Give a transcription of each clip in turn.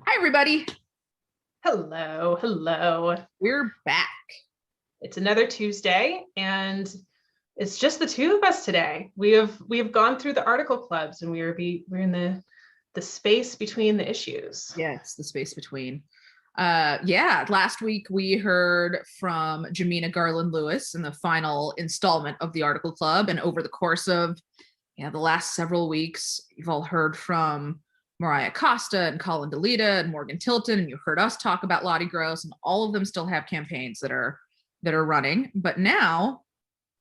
Hi, everybody. Hello, hello. We're back. It's another Tuesday, and it's just the two of us today. We have gone through the article clubs, and we're in the space between the issues. Yes, the space between. Last week we heard from Jamina Garland Lewis in the final installment of the article club, and over the course of the last several weeks, you've all heard from Mariah Costa and Colin DeLita and Morgan Tilton, and you heard us talk about Lottie Gross, and all of them still have campaigns that are running. But now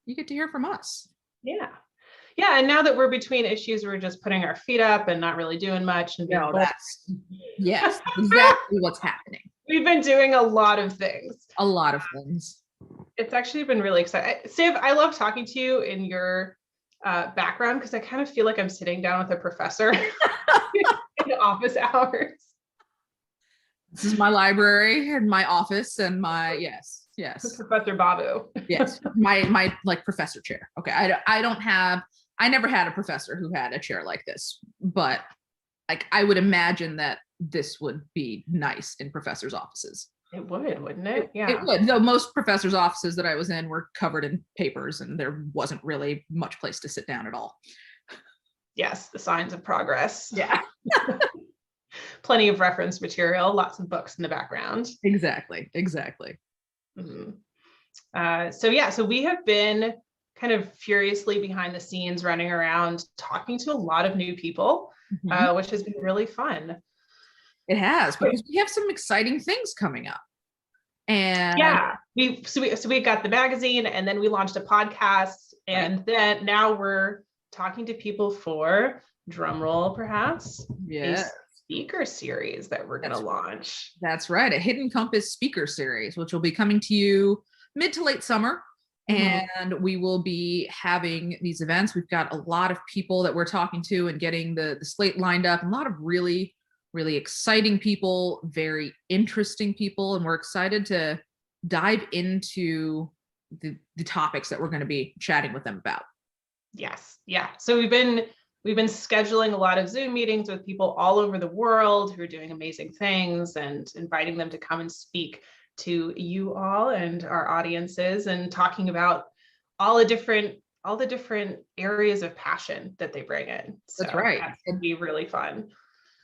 you get to hear from us. Yeah, and now that we're between issues, we're just putting our feet up and not really doing much. And yes, exactly what's happening. We've been doing a lot of things. It's actually been really exciting. Siv, I love talking to you in your background because I kind of feel like I'm sitting down with a professor in office hours. This is my library and my office and my yes. Professor Babu. Yes, my like professor chair. Okay, I never had a professor who had a chair like this, but like I would imagine that this would be nice in professors' offices. It would, wouldn't it? Yeah, it would. Though most professors' offices that I was in were covered in papers, and there wasn't really much place to sit down at all. Yes, the signs of progress. Yeah. Plenty of reference material, lots of books in the background. Exactly. Mm-hmm. So we have been kind of furiously behind the scenes running around talking to a lot of new people, which has been really fun. It has, because we have some exciting things coming up. And yeah, we got the magazine, and then we launched a podcast, and then now we're talking to people for, drumroll perhaps, a speaker series that we're going to launch. That's right, a Hidden Compass speaker series, which will be coming to you mid to late summer. And we will be having these events. We've got a lot of people that we're talking to and getting the slate lined up, and a lot of really exciting people, very interesting people, and we're excited to dive into the topics that we're going to be chatting with them about. Yes, yeah. So we've been scheduling a lot of Zoom meetings with people all over the world who are doing amazing things, and inviting them to come and speak to you all and our audiences, and talking about all the different areas of passion that they bring in. So that's right. That's going to be really fun.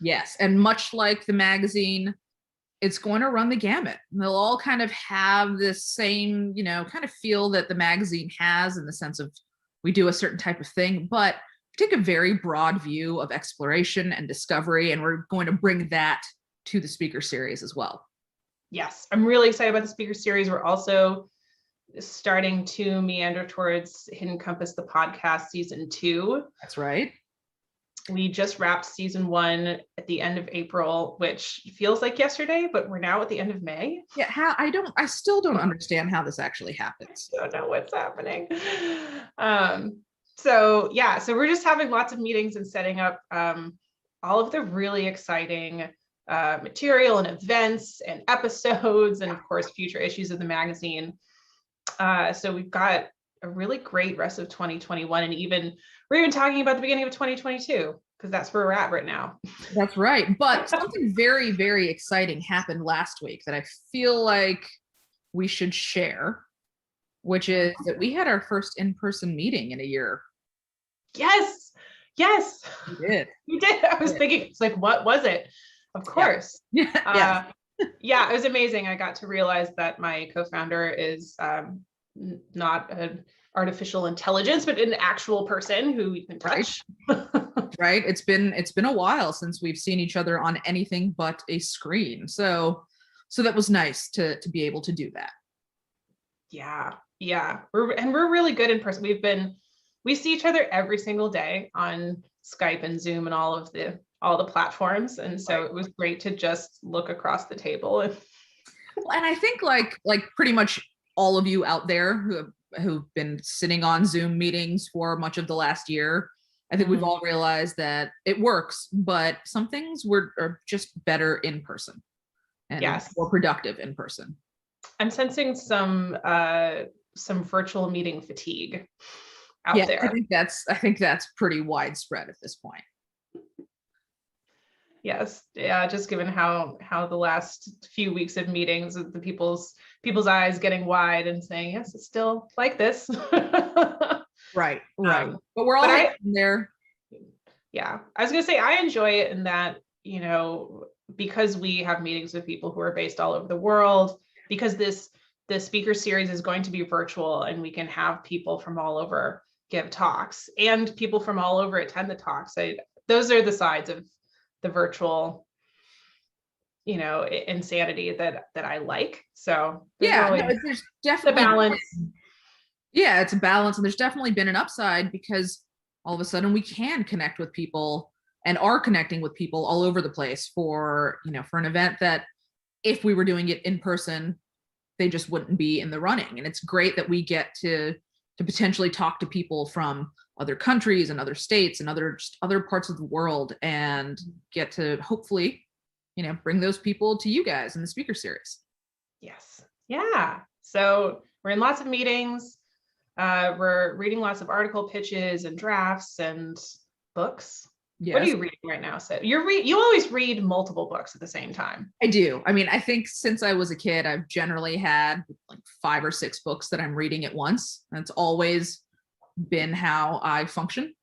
Yes, and much like the magazine, it's going to run the gamut. They'll all kind of have this same, kind of feel that the magazine has, in the sense of we do a certain type of thing, but we take a very broad view of exploration and discovery, and we're going to bring that to the speaker series as well. Yes, I'm really excited about the speaker series. We're also starting to meander towards Hidden Compass, the podcast, season 2. That's right. We just wrapped season 1 at the end of April, which feels like yesterday, but we're now at the end of May. Yeah, I still don't understand how this actually happens. I don't know what's happening. So we're just having lots of meetings and setting up all of the really exciting material and events and episodes, and of course future issues of the magazine. So we've got a really great rest of 2021, and we're even talking about the beginning of 2022, because that's where we're at right now. That's right. But something very, very exciting happened last week that I feel like we should share, which is that we had our first in-person meeting in a year. Yes. We did. I was thinking, it's like, what was it? Of course. Yeah. It was amazing. I got to realize that my co-founder is not an artificial intelligence, but an actual person who we can touch. Right. It's been a while since we've seen each other on anything but a screen. So that was nice to be able to do that. Yeah. We're really good in person. We see each other every single day on Skype and Zoom and all the platforms, and so it was great to just look across the table. And I think like pretty much all of you out there who've been sitting on Zoom meetings for much of the last year, I think we've all realized that it works, but some things are just better in person and more productive in person. I'm sensing some virtual meeting fatigue out there. I think that's pretty widespread at this point. Yes. Yeah. Just given how the last few weeks of meetings, the people's eyes getting wide and saying, yes, it's still like this. Right. Um, But we're all but hanging in there. yeah, I was gonna say I enjoy it in that, because we have meetings with people who are based all over the world, because the speaker series is going to be virtual and we can have people from all over give talks and people from all over attend the talks. Those are the sides of the virtual, insanity that I like. So there's Yeah, no, always there's the definitely balance. yeah, it's a balance, and there's definitely been an upside because all of a sudden we can connect with people and are connecting with people all over the place for, for an event that if we were doing it in person, they just wouldn't be in the running. And it's great that we get to potentially talk to people from other countries and other states and other parts of the world and get to hopefully, bring those people to you guys in the speaker series. Yes. Yeah. So we're in lots of meetings. We're reading lots of article pitches and drafts and books. Yes. What are you reading right now, Sid? You always read multiple books at the same time. I do. I mean, I think since I was a kid, I've generally had like 5 or 6 books that I'm reading at once. That's always been how I function.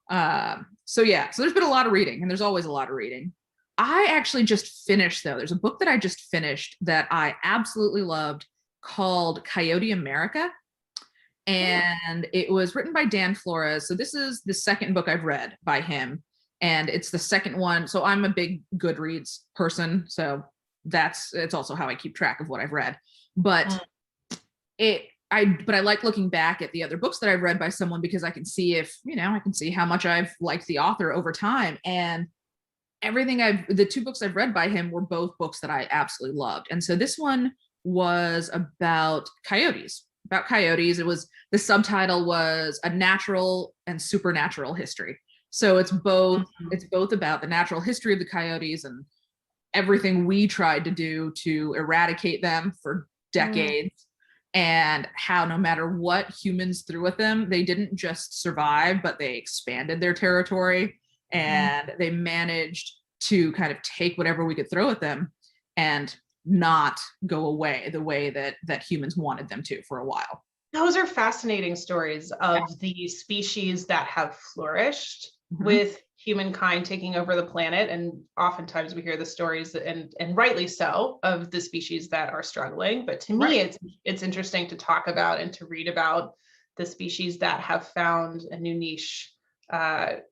So there's been a lot of reading, and there's always a lot of reading. I actually just finished, though. There's a book that I just finished that I absolutely loved called Coyote America. And it was written by Dan Flores. So this is the second book I've read by him. And it's the second one. So I'm a big Goodreads person. So it's also how I keep track of what I've read. But I like looking back at the other books that I've read by someone because I can see I can see how much I've liked the author over time. And the 2 books I've read by him were both books that I absolutely loved. And so this one was about coyotes. The subtitle was A Natural and Supernatural History. So it's both about the natural history of the coyotes and everything we tried to do to eradicate them for decades, and how no matter what humans threw at them, they didn't just survive, but they expanded their territory, and they managed to kind of take whatever we could throw at them and not go away the way that humans wanted them to for a while. Those are fascinating stories of the species that have flourished with humankind taking over the planet. And oftentimes we hear the stories, and rightly so, of the species that are struggling. But to me, it's interesting to talk about and to read about the species that have found a new niche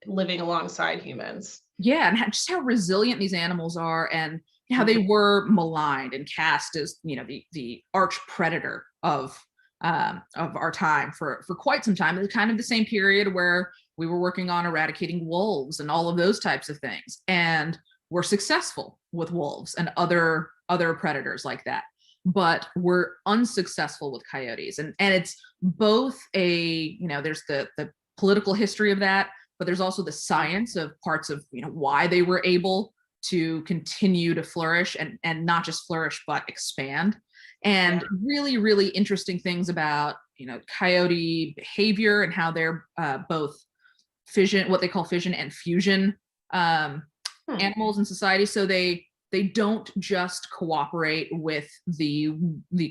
living alongside humans. Yeah, and just how resilient these animals are, and how they were maligned and cast as the arch predator of our time for quite some time. It's kind of the same period where we were working on eradicating wolves and all of those types of things, and we're successful with wolves and other predators like that, but we're unsuccessful with coyotes. And it's both there's the political history of that, but there's also the science of parts of why they were able to continue to flourish, and not just flourish but expand, and really, really interesting things about coyote behavior and how they're both what they call fission and fusion animals in society. So they don't just cooperate with the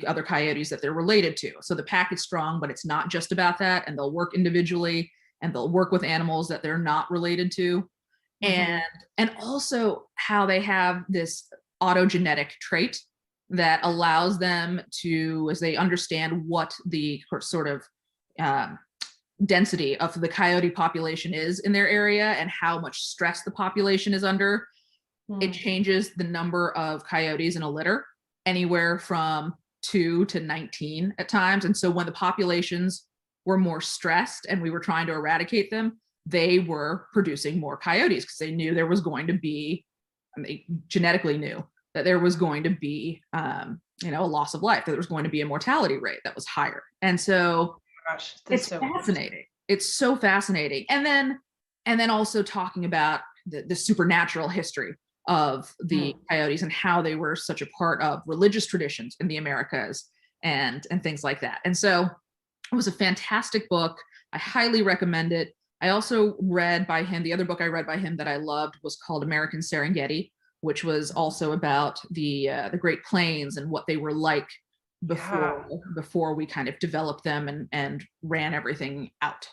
other coyotes that they're related to. So the pack is strong, but it's not just about that, and they'll work individually, and they'll work with animals that they're not related to. And also how they have this autogenetic trait that allows them to, as they understand what the sort of density of the coyote population is in their area and how much stress the population is under, it changes the number of coyotes in a litter anywhere from 2 to 19 at times. And so when the populations were more stressed and we were trying to eradicate them, they were producing more coyotes because they knew there was going to be, and they genetically knew that there was going to be a loss of life, that there was going to be a mortality rate that was higher. And so it's so fascinating. It's so fascinating. And then also talking about the supernatural history of the coyotes and how they were such a part of religious traditions in the Americas and things like that. And so it was a fantastic book. I highly recommend it. I also read by him, the other book I read by him that I loved was called American Serengeti, which was also about the Great Plains and what they were like Yeah. before we kind of developed them and ran everything out.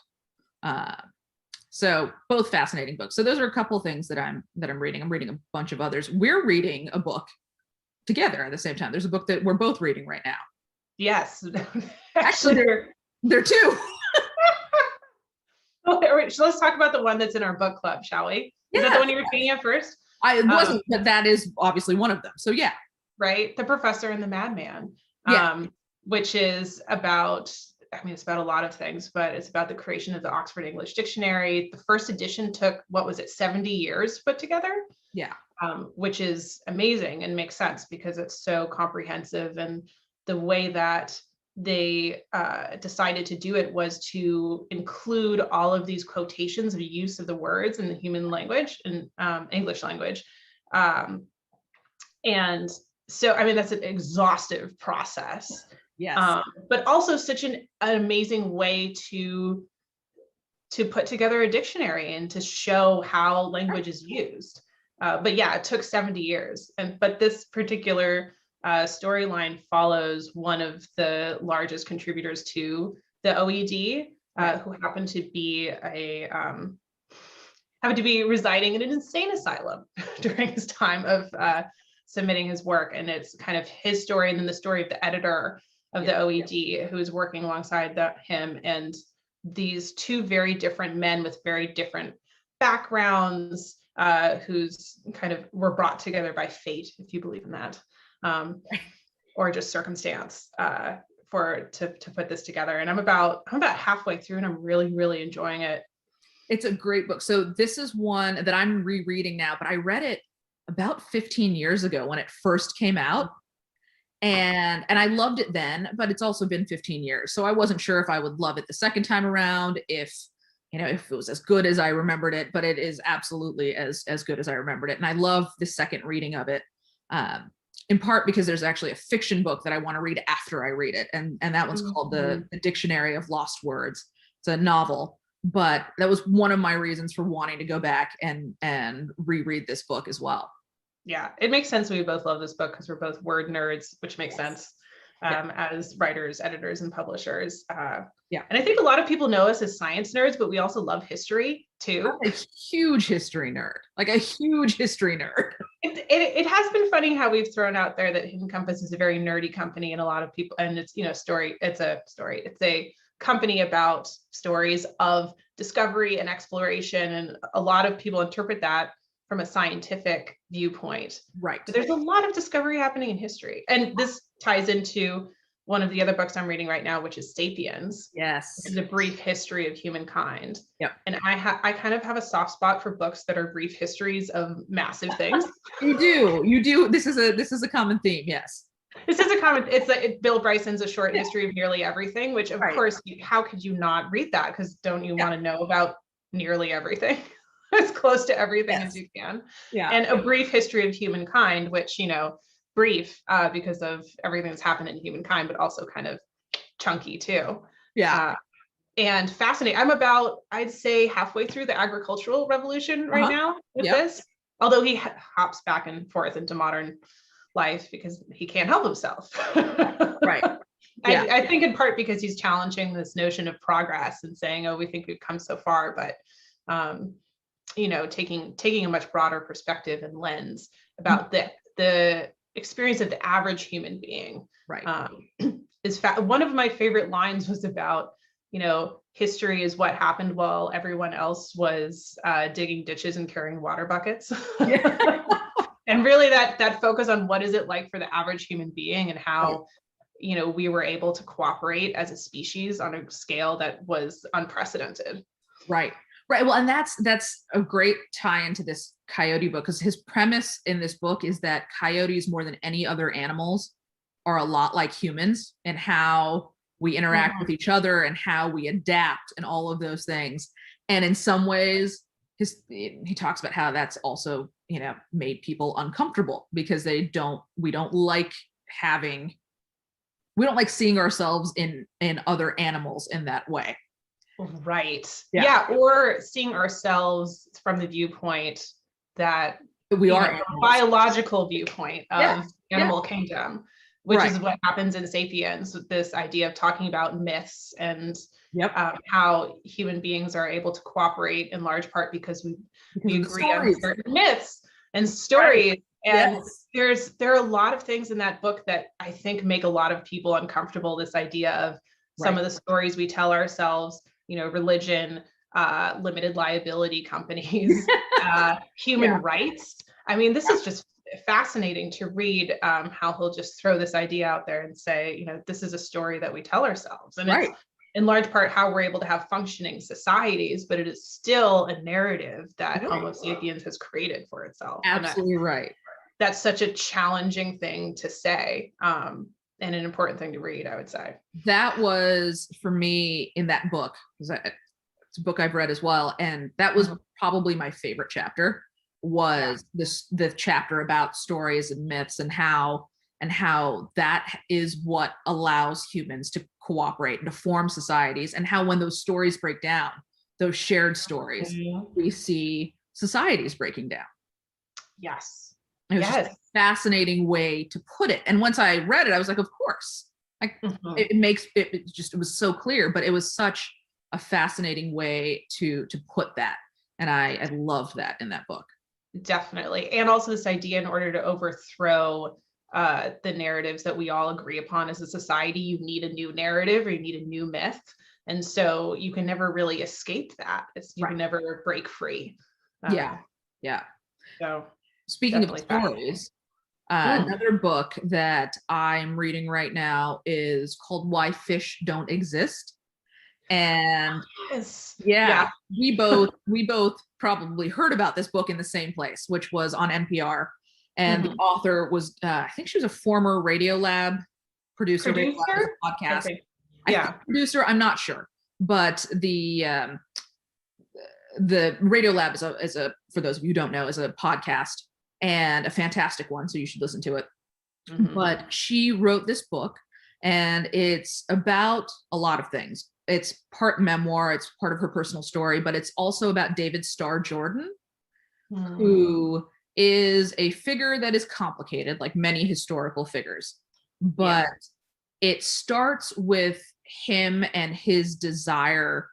So both fascinating books. So those are a couple things that I'm reading. I'm reading a bunch of others. We're reading a book together at the same time. There's a book that we're both reading right now. Yes. Actually, there are two. Let's talk about the one that's in our book club, shall we? Is that the one you were reading at first? I wasn't, but that is obviously one of them. So yeah. Right. The Professor and the Madman, Yeah. which is about, I mean, it's about a lot of things, but it's about the creation of the Oxford English Dictionary. The first edition took, what was it, 70 years to put together? Yeah. Which is amazing and makes sense because it's so comprehensive. And the way that they decided to do it was to include all of these quotations of use of the words in the human language and English language. And so, I mean, that's an exhaustive process. Yes. But also such an amazing way to put together a dictionary and to show how language is used. But yeah, it took 70 years. But this particular storyline follows one of the largest contributors to the OED, who happened to be residing in an insane asylum during his time of submitting his work. And it's kind of his story and then the story of the editor of the OED who is working alongside him, and these two very different men with very different backgrounds, who's kind of were brought together by fate, if you believe in that, or just circumstance, to put this together. And I'm about halfway through, and I'm really, really enjoying it. It's a great book. So this is one that I'm rereading now, but I read it about 15 years ago when it first came out. And I loved it then, but it's also been 15 years. So I wasn't sure if I would love it the second time around, if it was as good as I remembered it, but it is absolutely as good as I remembered it. And I love the second reading of it, in part because there's actually a fiction book that I want to read after I read it. And that one's called the Dictionary of Lost Words. It's a novel, but that was one of my reasons for wanting to go back and reread this book as well. Yeah, it makes sense. We both love this book because we're both word nerds, which makes sense as writers, editors, and publishers. And I think a lot of people know us as science nerds, but we also love history too. I'm a huge history nerd, like a huge history nerd. It has been funny how we've thrown out there that Hidden Compass is a very nerdy company, and a lot of people, and it's it's a company about stories of discovery and exploration, and a lot of people interpret that from a scientific viewpoint. Right. But there's a lot of discovery happening in history. And this ties into one of the other books I'm reading right now, which is Sapiens. Yes. Which is a brief history of humankind. Yep. And I kind of have a soft spot for books that are brief histories of massive things. You do. This is a common theme. Yes. This is a common, Bill Bryson's A Short History of Nearly Everything, which of course, how could you not read that? Because don't you want to know about nearly everything? As close to everything as you can. Yeah. And A Brief History of Humankind, which, brief because of everything that's happened in humankind, but also kind of chunky too. Yeah. And fascinating. I'm about, I'd say, halfway through the agricultural revolution right now with this, although he hops back and forth into modern life because he can't help himself. Right. Yeah. I think in part because he's challenging this notion of progress and saying, oh, we think we've come so far, but taking a much broader perspective and lens about the experience of the average human being. Right. One of my favorite lines was about, history is what happened while everyone else was digging ditches and carrying water buckets. Yeah. And really that focus on what is it like for the average human being and how, we were able to cooperate as a species on a scale that was unprecedented. Right. Right. Well, and that's a great tie into this coyote book, because his premise in this book is that coyotes, more than any other animals, are a lot like humans in how we interact with each other and how we adapt and all of those things. And in some ways, he talks about how that's also, made people uncomfortable because we don't like seeing ourselves in other animals in that way. Right. Yeah. Yeah. Or seeing ourselves from the viewpoint that, We are the animals. biological viewpoint Yeah. of animal kingdom, which Right. is what happens in Sapiens, with this idea of talking about myths and Yep. how human beings are able to cooperate in large part because Because we of the agree on stories. certain myths and Right. stories. And Yes. there are a lot of things in that book that I think make a lot of people uncomfortable. This idea of some Right. of the stories we tell ourselves, religion, limited liability companies, human Yeah. rights. I mean, this is just fascinating to read, how he'll just throw this idea out there and say, this is a story that we tell ourselves. And it's Right. in large part how we're able to have functioning societies, but it is still a narrative that Right. Homo sapiens has created for itself. Absolutely right. That's such a challenging thing to say, and an important thing to read, I would say. That was for me in that book, because it's a book I've read as well, and that was probably my favorite chapter. Was the chapter about stories and myths and how that is what allows humans to cooperate and to form societies, and how when those stories break down, those shared stories, we see societies breaking down. Yes. It was just a fascinating way to put it. And once I read it, I was like, of course. Like it was so clear, but it was such a fascinating way to put that. And I loved that in that book. Definitely. And also this idea, in order to overthrow the narratives that we all agree upon as a society, you need a new narrative, or you need a new myth. And so you can never really escape that. You can never break free. Yeah. So speaking of stories, another book that I'm reading right now is called Why Fish Don't Exist. And we both probably heard about this book in the same place, which was on NPR. And the author was, I think she was a former Radiolab producer. Producer? Podcast. I think producer, I'm not sure. But the Radiolab is a, for those of you who don't know, is a podcast and a fantastic one. So you should listen to it. But she wrote this book, and it's about a lot of things. It's part memoir, it's part of her personal story, but it's also about David Starr Jordan, who is a figure that is complicated, like many historical figures. But it starts with him and his desire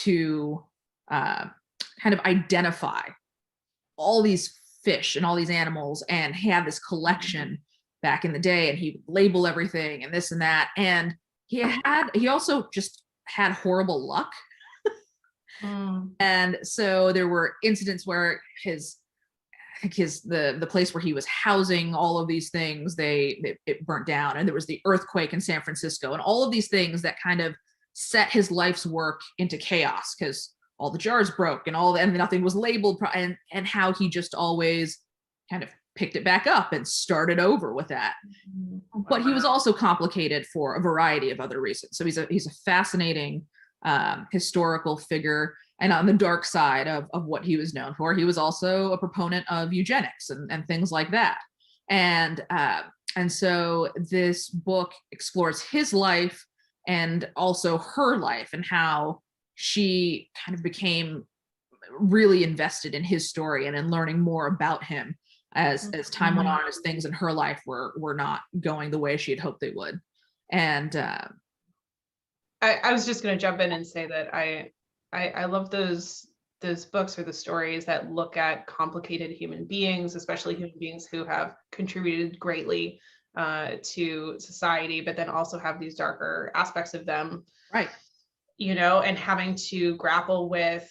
to kind of identify all these fish and all these animals, and have this collection back in the day, and he would label everything and this and that. And he also just had horrible luck. And so there were incidents where the place where he was housing all of these things, it burnt down, and there was the earthquake in San Francisco, and all of these things that kind of set his life's work into chaos, because all the jars broke and nothing was labeled, and how he just always kind of picked it back up and started over with that. But he was also complicated for a variety of other reasons. So he's a fascinating historical figure. And on the dark side of what he was known for, he was also a proponent of eugenics and things like that. And so this book explores his life and also her life, and how she kind of became really invested in his story and in learning more about him as time went on, as things in her life were not going the way she had hoped they would. And I was just going to jump in and say that I love those books or the stories that look at complicated human beings, especially human beings who have contributed greatly to society, but then also have these darker aspects of them. Right. And having to grapple with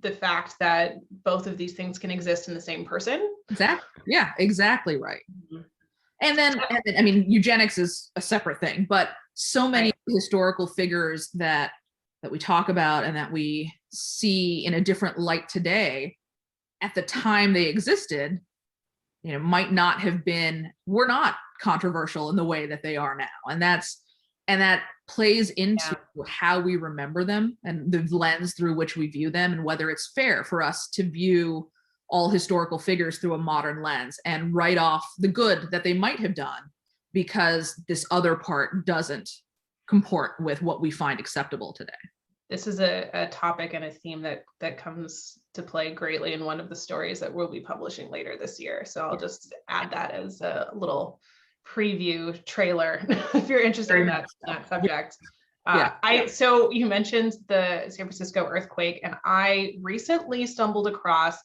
the fact that both of these things can exist in the same person. Exactly. Yeah, exactly right. And then, I mean, eugenics is a separate thing, but so many historical figures that we talk about and that we see in a different light today, at the time they existed, might not have been, were not controversial in the way that they are now. And that plays into how we remember them and the lens through which we view them, and whether it's fair for us to view all historical figures through a modern lens and write off the good that they might have done because this other part doesn't comport with what we find acceptable today. this is a topic and a theme that comes to play greatly in one of the stories that we'll be publishing later this year. So I'll just add that as a little preview trailer if you're interested in that subject. So you mentioned the San Francisco earthquake, and I recently stumbled across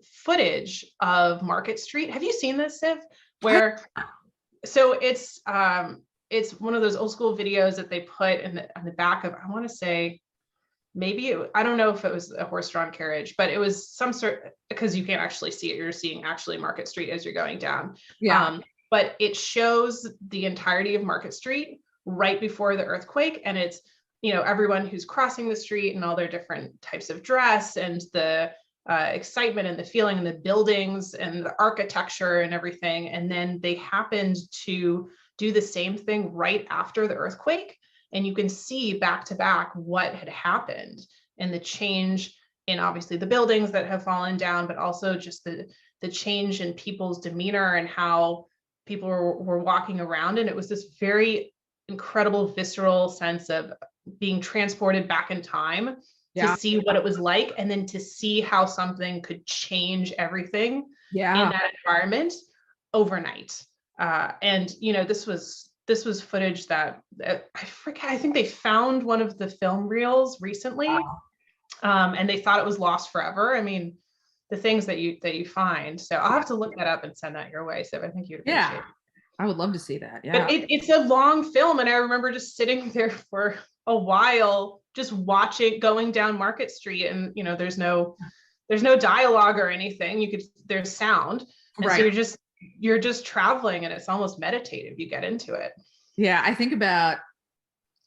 footage of Market Street. Have you seen this, Siv? So it's one of those old school videos that they put on the back of, I want to say, I don't know if it was a horse-drawn carriage, but it was some sort, because you can't actually see it. You're seeing actually Market Street as you're going down. Yeah. But it shows the entirety of Market Street right before the earthquake. And it's, everyone who's crossing the street and all their different types of dress and the excitement and the feeling and the buildings and the architecture and everything. And then they happened to do the same thing right after the earthquake. And you can see back to back what had happened and the change in obviously the buildings that have fallen down, but also just the change in people's demeanor and how people were walking around. And it was this very incredible, visceral sense of being transported back in time to see what it was like, and then to see how something could change everything in that environment overnight. And this was footage that I forget. I think they found one of the film reels recently, and they thought it was lost forever. I mean, the things that you find. So I'll have to look that up and send that your way. So I think you'd appreciate it. I would love to see that. But it's a long film, and I remember just sitting there for a while, just watching, going down Market Street, and there's no dialogue or anything. There's sound, and so you're just traveling, and it's almost meditative. You get into it. Yeah, I think about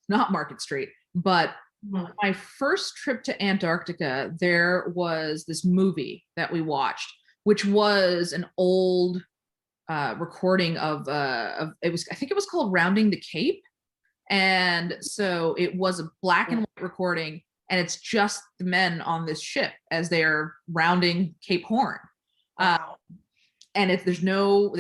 not Market Street, but my first trip to Antarctica, there was this movie that we watched, which was an old recording of I think it was called Rounding the Cape. And so it was a black and white recording, and it's just the men on this ship as they're rounding Cape Horn. Wow. And there's no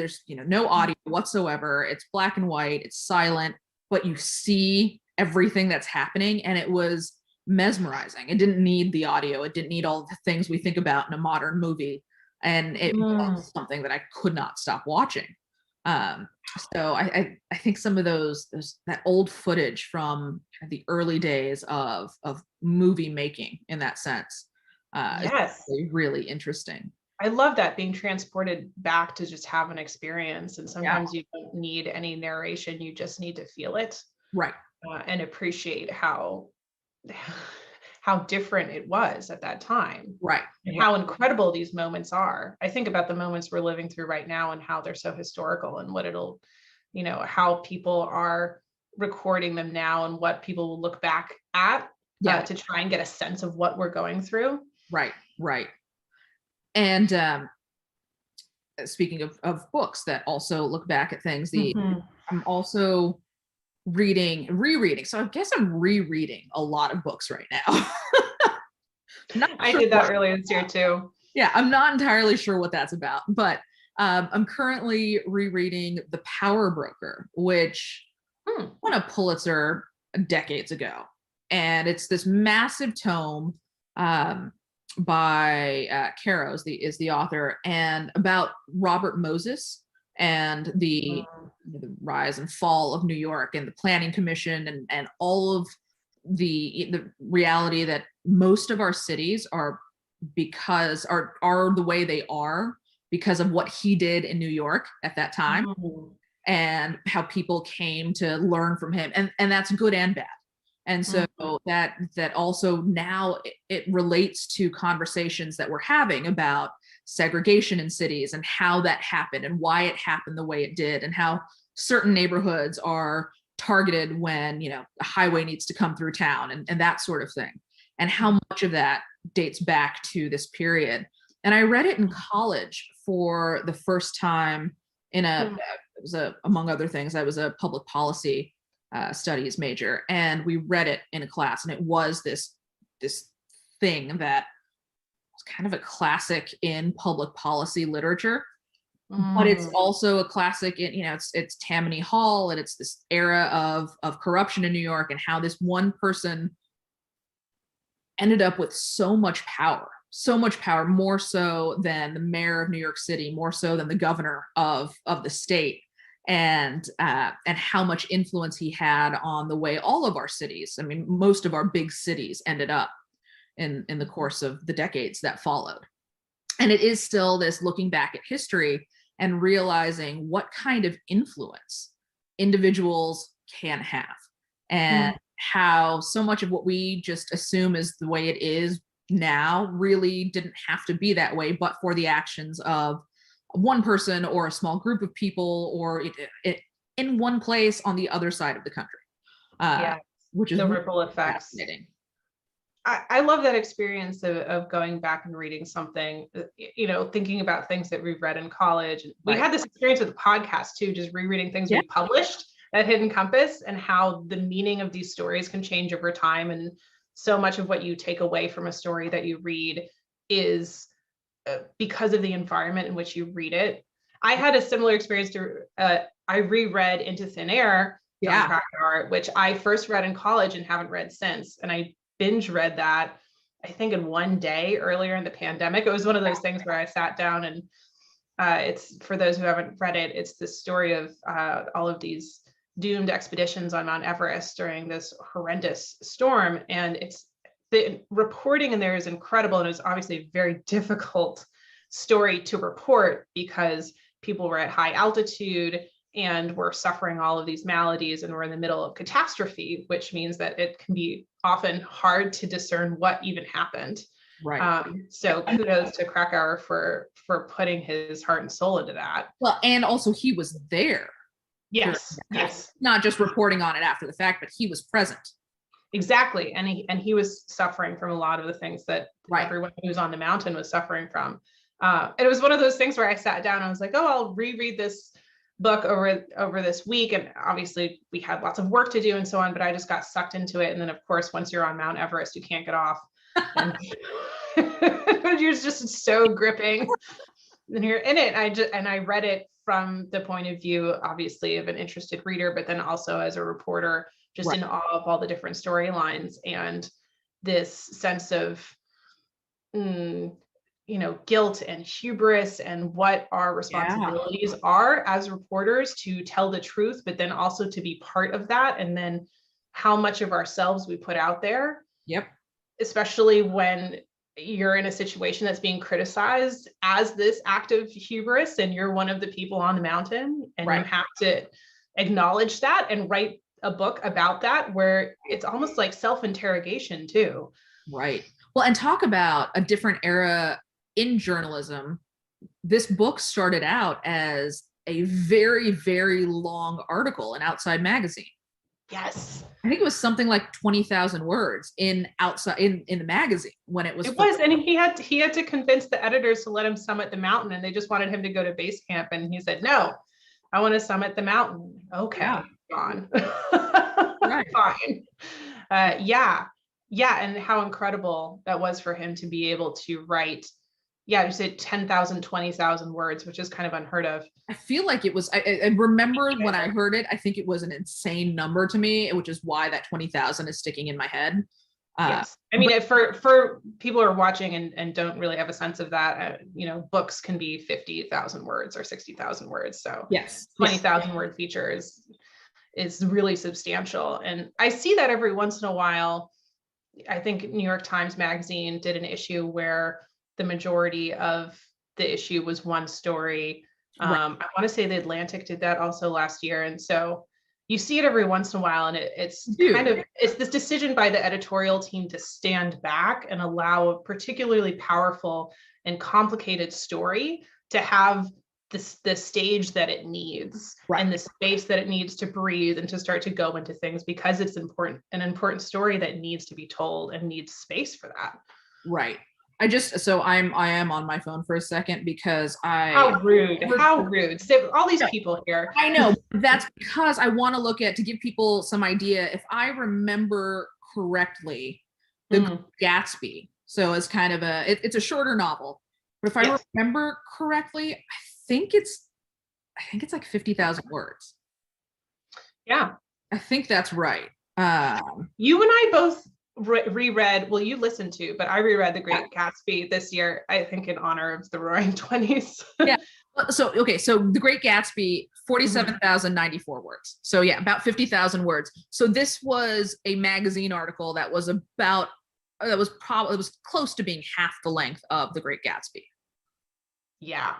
audio whatsoever. It's black and white, it's silent, but you see everything that's happening, and it was mesmerizing. It didn't need the audio. It didn't need all the things we think about in a modern movie. And it was something that I could not stop watching. So I think some of that old footage from the early days of movie making in that sense is really, really interesting. I love that, being transported back to just have an experience. And sometimes you don't need any narration. You just need to feel it. Right. And appreciate how different it was at that time. Right. And how incredible these moments are. I think about the moments we're living through right now and how they're so historical, and what it'll, how people are recording them now, and what people will look back at to try and get a sense of what we're going through. Right. Right. And speaking of books that also look back at things, I'm also rereading. So I guess I'm rereading a lot of books right now. I did that earlier this year too. Yeah, I'm not entirely sure what that's about, but I'm currently rereading The Power Broker, which won a Pulitzer decades ago. And it's this massive tome by Caro's is the author, and about Robert Moses and the rise and fall of New York and the Planning Commission and all of the reality that most of our cities are the way they are because of what he did in New York at that time, and how people came to learn from him, and that's good and bad. And so that also now it relates to conversations that we're having about segregation in cities and how that happened and why it happened the way it did, and how certain neighborhoods are targeted when a highway needs to come through town and that sort of thing, and how much of that dates back to this period. And I read it in college for the first time among other things, I was a public policy studies major, and we read it in a class, and it was this thing that was kind of a classic in public policy literature, but it's also a classic in it's Tammany Hall, and it's this era of corruption in New York, and how this one person ended up with so much power, more so than the mayor of New York City, more so than the governor of the state, and how much influence he had on the way all of our cities, I mean, most of our big cities ended up in the course of the decades that followed. And it is still this looking back at history and realizing what kind of influence individuals can have, and how so much of what we just assume is the way it is now really didn't have to be that way, but for the actions of one person or a small group of people, or it in one place on the other side of the country. Yeah, which is the really ripple effects. fascinating. I love that experience of going back and reading something, thinking about things that we've read in college. We Right. had this experience with the podcast too, just rereading things Yeah. we published at Hidden Compass, and how the meaning of these stories can change over time. And so much of what you take away from a story that you read is because of the environment in which you read it. I had a similar experience to, I reread Into Thin Air, Yeah. Krakauer, which I first read in college and haven't read since. And I binge read that, I think, in one day earlier in the pandemic. It was one of those things where I sat down, and it's, for those who haven't read it, it's the story of all of these doomed expeditions on Mount Everest during this horrendous storm. And it's, the reporting in there is incredible. And it's obviously a very difficult story to report because people were at high altitude and we're suffering all of these maladies, and we're in the middle of catastrophe, which means that it can be often hard to discern what even happened. Right. So kudos to Krakauer for putting his heart and soul into that. Well, and also he was there. Yes. Not just reporting on it after the fact, but he was present. Exactly. And he was suffering from a lot of the things that everyone who was on the mountain was suffering from. It was one of those things where I sat down and I was like, oh, I'll reread this book over this week. And obviously we had lots of work to do and so on, but I just got sucked into it. And then of course, once you're on Mount Everest, you can't get off. And you're just so gripping. And you're in it. I read it from the point of view, obviously, of an interested reader, but then also as a reporter, just in awe of all the different storylines and this sense of guilt and hubris, and what our responsibilities are as reporters to tell the truth, but then also to be part of that, and then how much of ourselves we put out there. Yep. Especially when you're in a situation that's being criticized as this act of hubris, and you're one of the people on the mountain, and you have to acknowledge that and write a book about that, where it's almost like self-interrogation too. Right. Well, and talk about a different era in journalism. This book started out as a very, very long article in Outside Magazine. Yes. I think it was something like 20,000 words in the magazine when it was. It was, and he had to convince the editors to let him summit the mountain, and they just wanted him to go to base camp, and he said, "No, I want to summit the mountain." Okay, gone. Fine. And how incredible that was for him to be able to write. You said 10,000, 20,000 words, which is kind of unheard of. I feel like it was, I remember when I heard it, I think it was an insane number to me, which is why that 20,000 is sticking in my head. Yes. I mean, for people who are watching and don't really have a sense of that, books can be 50,000 words or 60,000 words. So 20,000 word feature is really substantial. And I see that every once in a while. I think New York Times Magazine did an issue where the majority of the issue was one story. I want to say the Atlantic did that also last year. And so you see it every once in a while, and it's this decision by the editorial team to stand back and allow a particularly powerful and complicated story to have the stage that it needs and the space that it needs to breathe and to start to go into things, because it's an important story that needs to be told and needs space for that. Right. I am on my phone for a second because how rude. So all these people here. I know. That's because I want to give people some idea. If I remember correctly, the Great Gatsby. So it's kind of it's a shorter novel, but if I remember correctly, I think it's like 50,000 words. Yeah. I think that's right. You and I both reread, well, you listened to, but I reread The Great Gatsby this year, I think in honor of the Roaring '20s. Yeah. So The Great Gatsby, 47,094 words. So yeah, about 50,000 words. So this was a magazine article that was close to being half the length of The Great Gatsby. Yeah.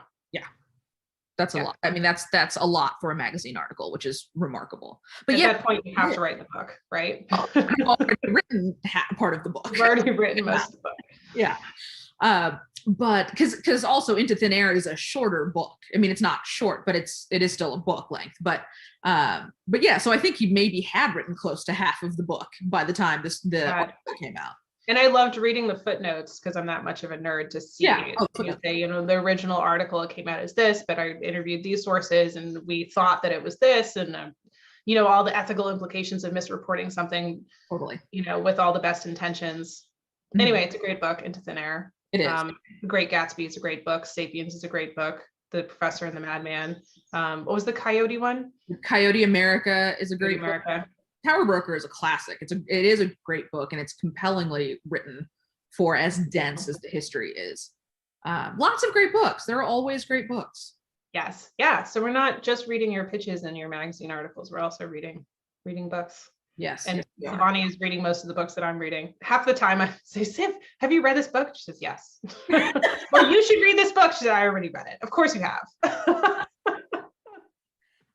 That's a lot. I mean, that's a lot for a magazine article, which is remarkable. But at that point, you have to write the book, right? You've already written part of the book. You've already written most of the book. Yeah. But because also Into Thin Air is a shorter book. I mean, it's not short, but it is still a book length. But yeah, so I think he maybe had written close to half of the book by the time the article came out. And I loved reading the footnotes because I'm that much of a nerd to see the original article came out as this, but I interviewed these sources and we thought that it was this, and all the ethical implications of misreporting something, totally, with all the best intentions. Mm-hmm. Anyway, it's a great book, Into Thin Air. It is. The Great Gatsby is a great book. Sapiens is a great book. The Professor and the Madman. What was the Coyote one? Coyote America is a great book. Tower Broker is a classic. It is a great book, and it's compellingly written for as dense as the history is. Lots of great books. There are always great books. Yes. Yeah. So we're not just reading your pitches and your magazine articles. We're also reading books. Yes. And Sivani is reading most of the books that I'm reading. Half the time I say, Siv, have you read this book? She says, yes. Well, you should read this book. She said, I already read it. Of course you have.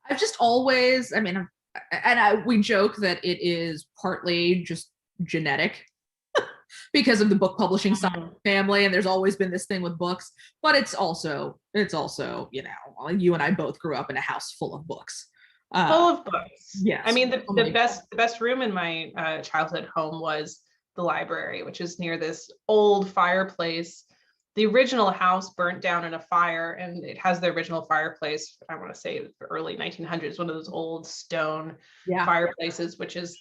I've just always, we joke that it is partly just genetic because of the book publishing side of the family, and there's always been this thing with books, but it's also you and I both grew up in a house full of books. Full of books. Yes. I mean, the best room in my childhood home was the library, which is near this old fireplace. The original house burnt down in a fire, and it has the original fireplace, I want to say the early 1900s, one of those old stone fireplaces, which is,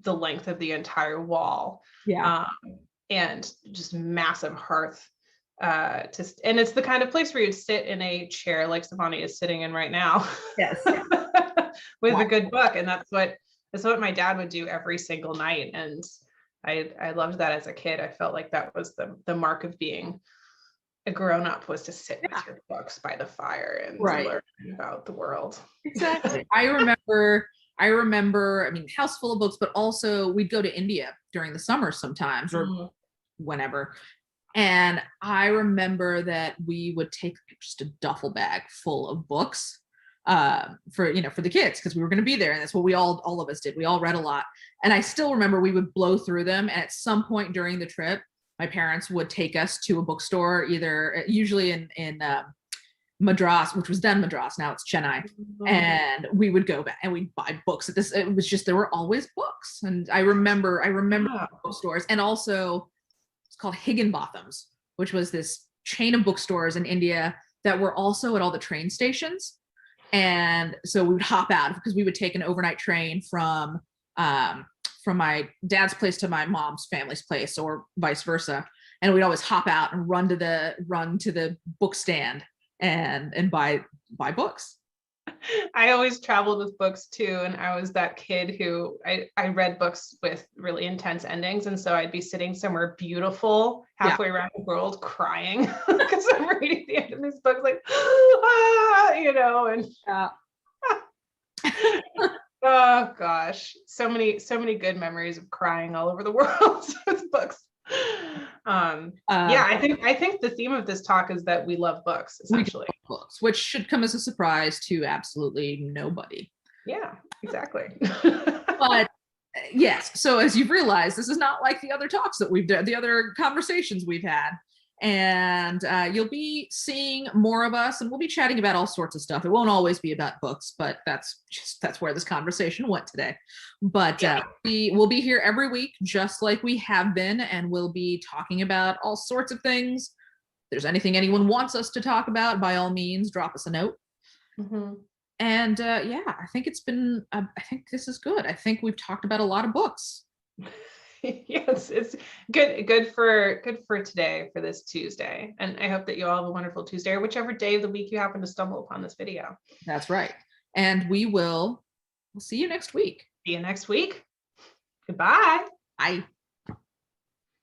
the length of the entire wall. Yeah. And just massive hearth. And it's the kind of place where you'd sit in a chair like Sivani is sitting in right now. Yes. With a good book. And that's what my dad would do every single night. And I loved that as a kid. I felt like that was the mark of being a grown-up, was to sit with your books by the fire and learn about the world. Exactly. I remember, house full of books, but also we'd go to India during the summer sometimes or whenever. And I remember that we would take just a duffel bag full of books for the kids, because we were going to be there, and that's what we all of us did. We all read a lot, and I still remember we would blow through them. And at some point during the trip, my parents would take us to a bookstore, usually in Madras, which was then Madras, now it's Chennai, and we would go back and we'd buy books. It was just, there were always books, and I remember bookstores, and also it's called Higginbotham's, which was this chain of bookstores in India that were also at all the train stations. And so we would hop out, because we would take an overnight train from my dad's place to my mom's family's place, or vice versa. And we'd always hop out and run to the book stand and buy books. I always traveled with books too. And I was that kid who I read books with really intense endings. And so I'd be sitting somewhere beautiful halfway around the world crying because I'm reading the end of this book, like, oh gosh, so many good memories of crying all over the world with books. I think the theme of this talk is that we love books, essentially. We love books, which should come as a surprise to absolutely nobody. Yeah, exactly. But yes, so as you've realized, this is not like the other talks that we've done, the other conversations we've had. And you'll be seeing more of us, and we'll be chatting about all sorts of stuff. It won't always be about books, but that's where this conversation went today. But we'll be here every week, just like we have been, and we'll be talking about all sorts of things. If there's anything anyone wants us to talk about, by all means, drop us a note. And I think I think this is good. I think we've talked about a lot of books. Yes, it's good for today, for this Tuesday. And I hope that you all have a wonderful Tuesday, or whichever day of the week you happen to stumble upon this video. That's right. And we'll see you next week. See you next week. Goodbye. Bye.